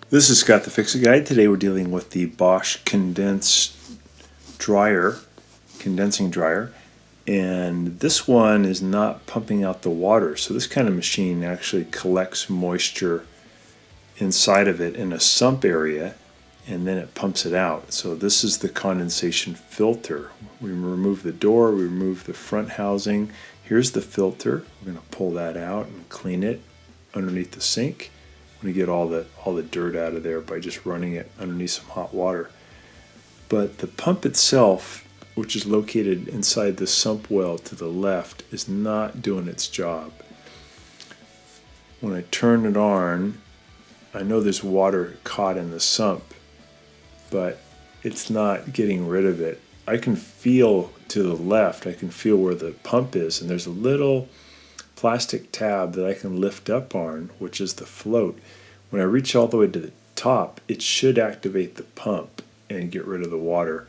This is Scott the Fix-It Guy. Today we're dealing with the BOSCH condensing dryer, and this one is not pumping out the water. So this kind of machine actually collects moisture inside of it in a sump area, and then it pumps it out. So this is the condensation filter. We remove the door, we remove the front housing. Here's the filter. We're going to pull that out and clean it underneath the sink. I'm going to get all the dirt out of there by just running it underneath some hot water. But the pump itself, which is located inside the sump well to the left, is not doing its job. When I turn it on, I know there's water caught in the sump, but it's not getting rid of it. I can feel to the left, I can feel where the pump is, and there's a little plastic tab that I can lift up on, which is the float. When I reach all the way to the top, it should activate the pump and get rid of the water,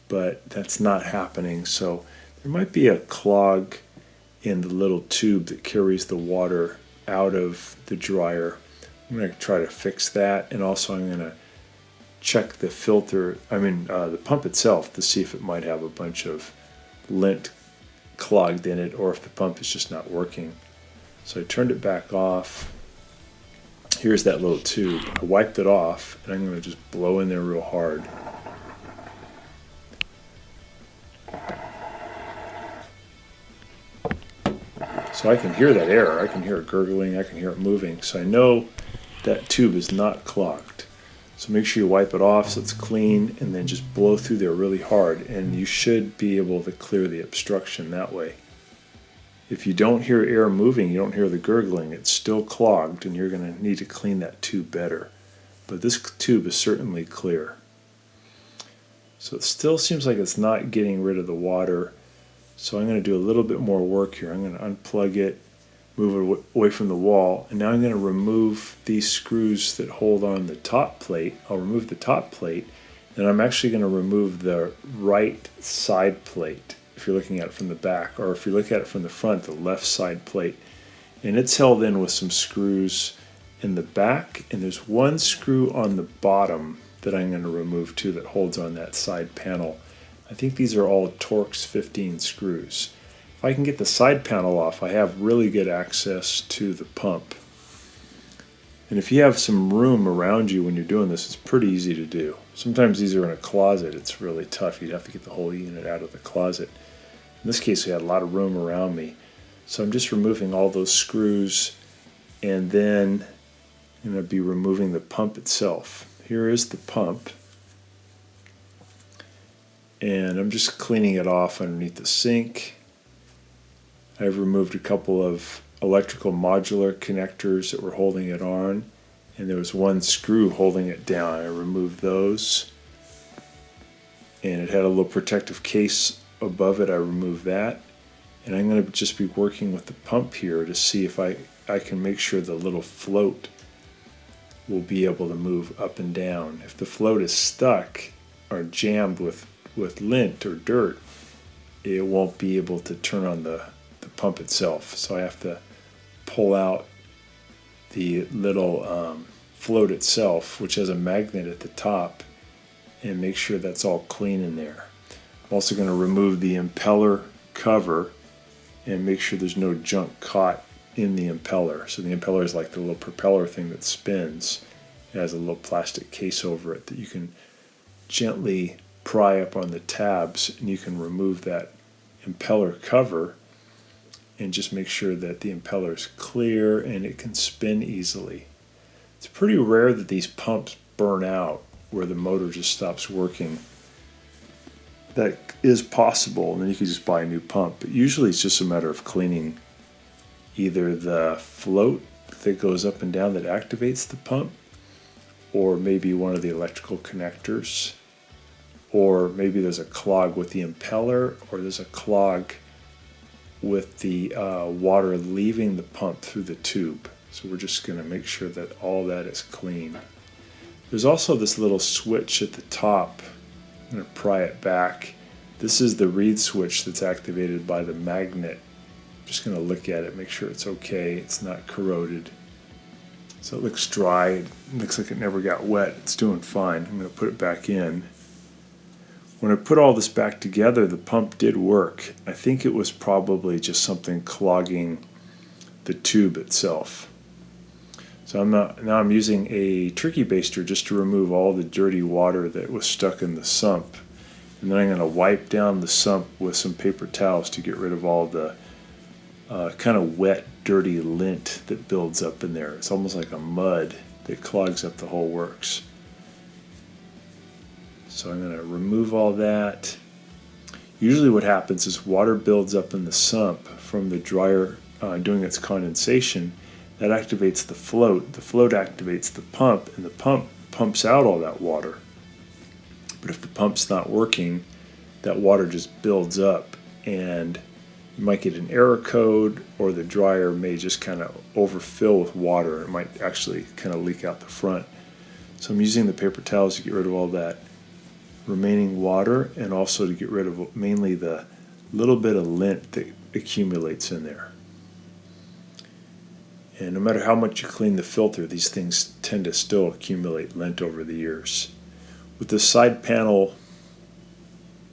but that's not happening. So there might be a clog in the little tube that carries the water out of the dryer. I'm going to try to fix that, and also I'm going to check the the pump itself, to see if it might have a bunch of lint clogged in it, or if the pump is just not working. So I turned it back off. Here's that little tube. I wiped it off, and I'm going to just blow in there real hard. So I can hear that air. I can hear it gurgling. I can hear it moving. So I know that tube is not clogged. So make sure you wipe it off so it's clean, and then just blow through there really hard, and you should be able to clear the obstruction that way. If you don't hear air moving, you don't hear the gurgling, it's still clogged, and you're going to need to clean that tube better. But this tube is certainly clear. So it still seems like it's not getting rid of the water. So I'm going to do a little bit more work here. I'm going to unplug it, move it away from the wall, and now I'm going to remove these screws that hold on the top plate. I'll remove the top plate, and I'm actually going to remove the right side plate, if you're looking at it from the back, or if you look at it from the front, the left side plate. And it's held in with some screws in the back, and there's one screw on the bottom that I'm going to remove too that holds on that side panel. I think these are all Torx 15 screws. If I can get the side panel off, I have really good access to the pump. And if you have some room around you when you're doing this, it's pretty easy to do. Sometimes these are in a closet. It's really tough. You'd have to get the whole unit out of the closet. In this case, we had a lot of room around me. So I'm just removing all those screws, and then I'm going to be removing the pump itself. Here is the pump. And I'm just cleaning it off underneath the sink. I've removed a couple of electrical modular connectors that were holding it on, and there was one screw holding it down. I removed those, and it had a little protective case above it. I removed that, and I'm going to just be working with the pump here to see if I can make sure the little float will be able to move up and down. If the float is stuck or jammed with lint or dirt, it won't be able to turn on the pump itself. So I have to pull out the little float itself, which has a magnet at the top, and make sure that's all clean in there. I'm also going to remove the impeller cover and make sure there's no junk caught in the impeller. So the impeller is like the little propeller thing that spins. It has a little plastic case over it that you can gently pry up on the tabs, and you can remove that impeller cover and just make sure that the impeller is clear and it can spin easily. It's pretty rare that these pumps burn out where the motor just stops working. That is possible, and then you can just buy a new pump. But usually it's just a matter of cleaning either the float that goes up and down that activates the pump, or maybe one of the electrical connectors, or maybe there's a clog with the impeller, or there's a clog with the water leaving the pump through the tube. So we're just going to make sure that all that is clean. There's also this little switch at the top. I'm going to pry it back. This is the reed switch that's activated by the magnet. I'm just going to look at it, make sure it's okay, it's not corroded. So it looks dry. It looks like it never got wet. It's doing fine. I'm going to put it back in. When I put all this back together, the pump did work. I think it was probably just something clogging the tube itself. So now I'm using a turkey baster just to remove all the dirty water that was stuck in the sump. And then I'm going to wipe down the sump with some paper towels to get rid of all the kind of wet, dirty lint that builds up in there. It's almost like a mud that clogs up the whole works. So I'm going to remove all that. Usually what happens is water builds up in the sump from the dryer doing its condensation. That activates the float. The float activates the pump, and the pump pumps out all that water. But if the pump's not working, that water just builds up, and you might get an error code, or the dryer may just kind of overfill with water. It might actually kind of leak out the front. So I'm using the paper towels to get rid of all that remaining water, and also to get rid of mainly the little bit of lint that accumulates in there. And no matter how much you clean the filter, these things tend to still accumulate lint over the years. With the side panel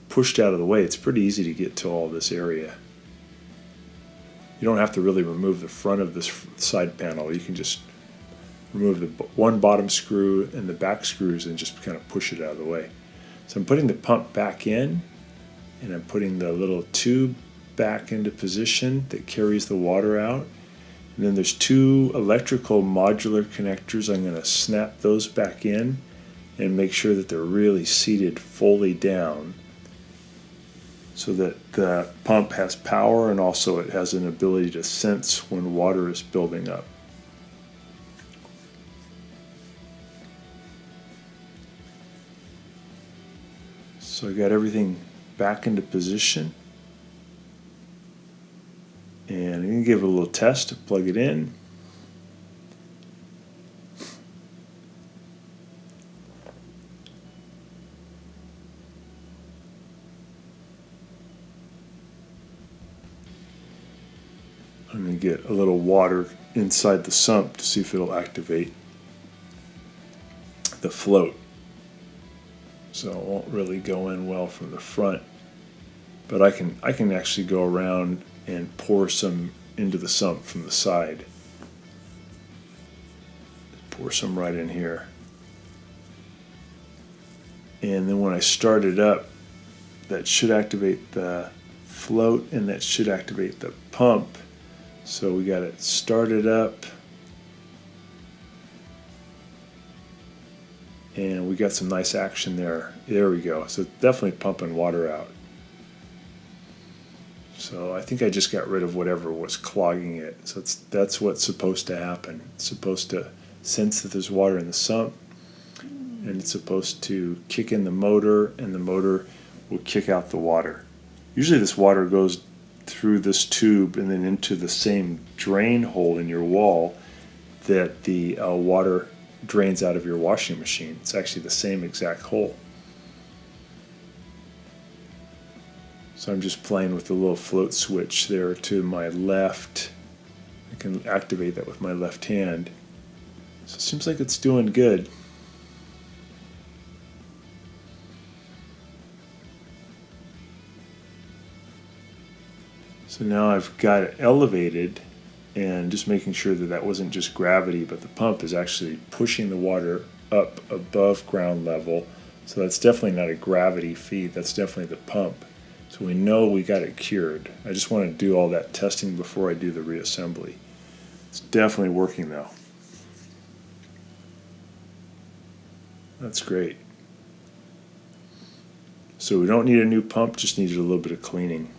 pushed out of the way, it's pretty easy to get to all this area. You don't have to really remove the front of this side panel. You can just remove the one bottom screw and the back screws and just kind of push it out of the way. So I'm putting the pump back in, and I'm putting the little tube back into position that carries the water out. And then there's two electrical modular connectors. I'm going to snap those back in and make sure that they're really seated fully down so that the pump has power, and also it has an ability to sense when water is building up. So I got everything back into position, and I'm going to give it a little test to plug it in. I'm going to get a little water inside the sump to see if it'll activate the float. So it won't really go in well from the front, but I can actually go around and pour some into the sump from the side. Pour some right in here. And then when I start it up, that should activate the float, and that should activate the pump. So we got it started up, and we got some nice action there. There we go. So it's definitely pumping water out. So I think I just got rid of whatever was clogging it. So that's what's supposed to happen. It's supposed to sense that there's water in the sump, and it's supposed to kick in the motor, and the motor will kick out the water. Usually this water goes through this tube and then into the same drain hole in your wall that the water drains out of your washing machine. It's actually the same exact hole. So I'm just playing with the little float switch there to my left. I can activate that with my left hand. So it seems like it's doing good. So now I've got it elevated, and just making sure that that wasn't just gravity, but the pump is actually pushing the water up above ground level. So that's definitely not a gravity feed, that's definitely the pump. So we know we got it cured. I just want to do all that testing before I do the reassembly. It's definitely working though. That's great. So we don't need a new pump, just needed a little bit of cleaning.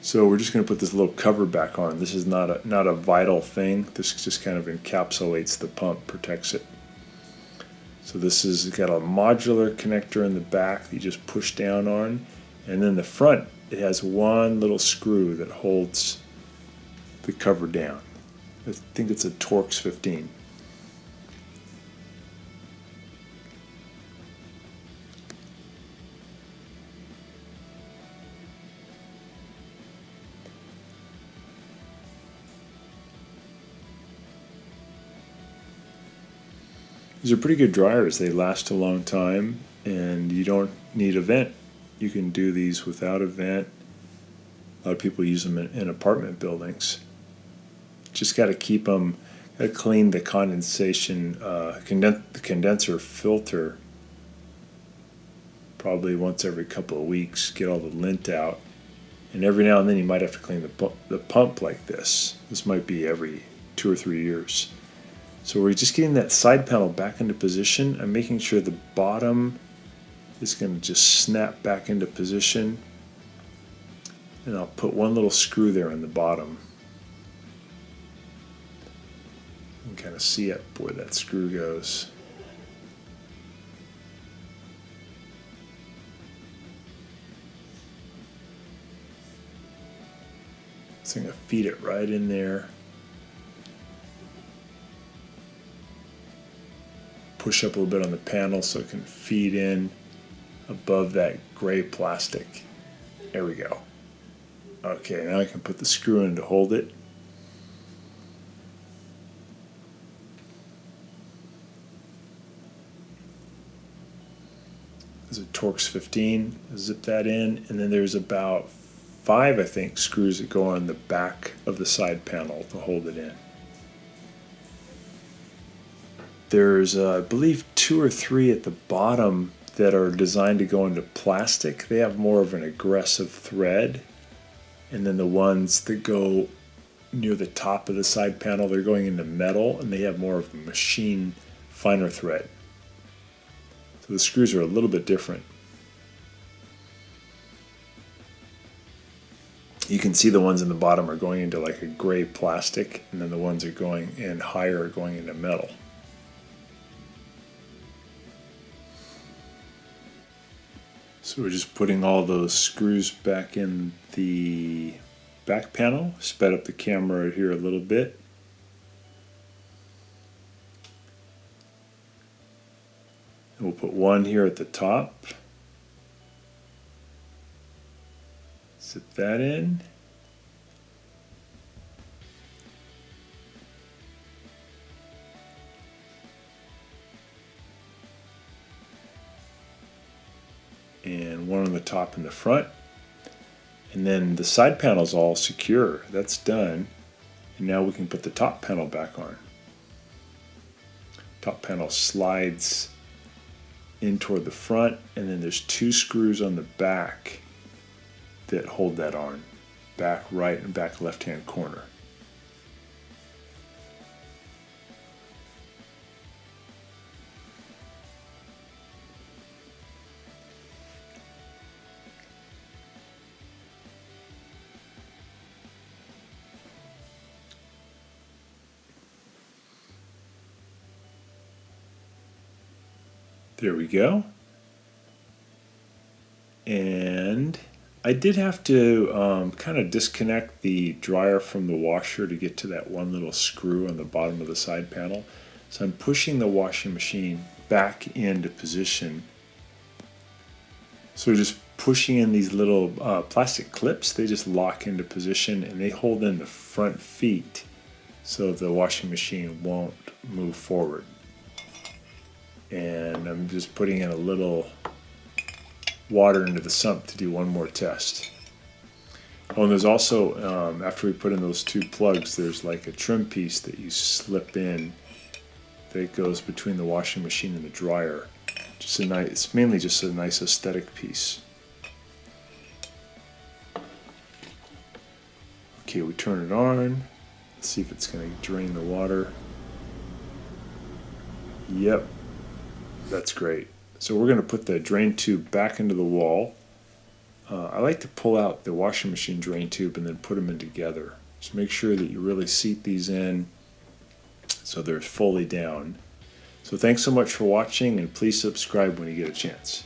So we're just going to put this little cover back on. This is not a vital thing. This just kind of encapsulates the pump, protects it. So this has got a modular connector in the back that you just push down on, and then the front, it has one little screw that holds the cover down. I think it's a Torx 15. These are pretty good dryers. They last a long time, and you don't need a vent. You can do these without a vent. A lot of people use them in apartment buildings. Just got to keep them, got to clean the condensation, the condenser filter probably once every couple of weeks, get all the lint out. And every now and then you might have to clean the pump like this. This might be every 2 or 3 years. So we're just getting that side panel back into position. I'm making sure the bottom is going to just snap back into position. And I'll put one little screw there in the bottom. You can kind of see it where that screw goes. So I'm going to feed it right in there. Push up a little bit on the panel so it can feed in above that gray plastic. There we go. Okay, now I can put the screw in to hold it. There's a Torx 15. Zip that in, and then there's about 5, I think, screws that go on the back of the side panel to hold it in. There's, I believe, 2 or 3 at the bottom that are designed to go into plastic. They have more of an aggressive thread. And then the ones that go near the top of the side panel, they're going into metal, and they have more of a machine, finer thread. So the screws are a little bit different. You can see the ones in the bottom are going into like a gray plastic, and then the ones that are going in higher are going into metal. So we're just putting all those screws back in the back panel. Sped up the camera here a little bit. And we'll put one here at the top. Zip that in. And one on the top and the front. And then the side panel's all secure. That's done. And now we can put the top panel back on. Top panel slides in toward the front, and then there's 2 screws on the back that hold that on. Back right and back left hand corner. There we go. And I did have to kind of disconnect the dryer from the washer to get to that one little screw on the bottom of the side panel. So I'm pushing the washing machine back into position. So just pushing in these little plastic clips, they just lock into position and they hold in the front feet so the washing machine won't move forward. And I'm just putting in a little water into the sump to do one more test. Oh, and there's also, after we put in those 2 plugs, there's like a trim piece that you slip in that goes between the washing machine and the dryer. Just a nice, it's mainly just a nice aesthetic piece. Okay, we turn it on. Let's see if it's going to drain the water. Yep. That's great. So we're going to put the drain tube back into the wall. I like to pull out the washing machine drain tube and then put them in together. Just make sure that you really seat these in so they're fully down. So thanks so much for watching, and please subscribe when you get a chance.